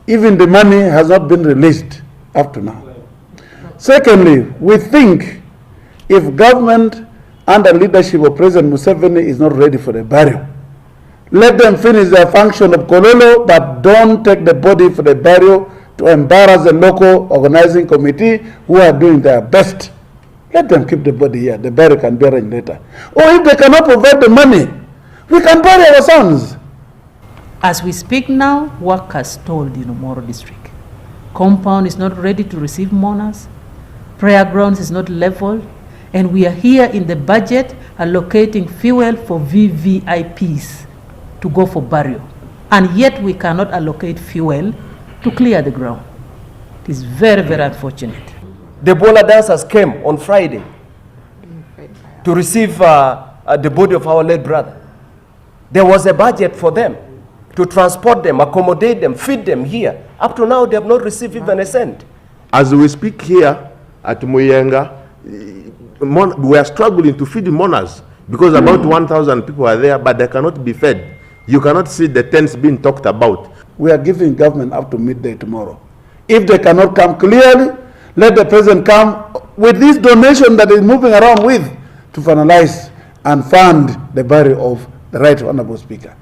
Even the money has not been released up to now. Secondly, we think if government under leadership of President Museveni is not ready for the burial, let them finish their function of Kololo, but don't take the body for the burial to embarrass the local organizing committee who are doing their best. Let them keep the body here. The burial can be arranged later. Or if they cannot provide the money, we can bury our sons. As we speak now, work has stalled in Omoro district. Compound is not ready to receive mourners. Prayer grounds is not leveled. And we are here in the budget allocating fuel for VVIPs to go for burial. And yet we cannot allocate fuel to clear the ground. It is very, very unfortunate. The Bola dancers came on Friday to receive the body of our late brother. There was a budget for them to transport them, accommodate them, feed them here. Up to now, they have not received even a cent. As we speak here at Muyenga, we are struggling to feed the mourners because about 1,000 people are there, but they cannot be fed. You cannot see the tents being talked about. We are giving government up to midday tomorrow. If they cannot come clearly, let the president come with this donation that is moving around with to finalize and fund the burial of the Right Honorable Speaker.